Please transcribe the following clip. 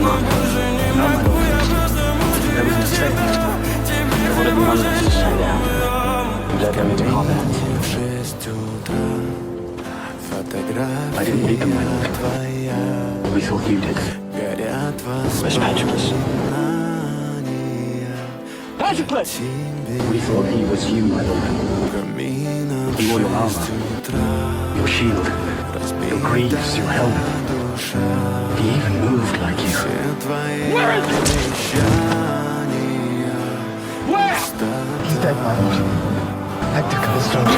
No, my lord. There was a mistake. I would have wanted us to stay down. Get me to combat. I didn't lead them, my lord. We thought you did. Where's Patroclus? Patroclus! We thought he was you, my lord. He wore your armor, your shield, your greaves, your helmet. He even moved like you. Where is he? Where? He's dead, my lord. Hector Calistone.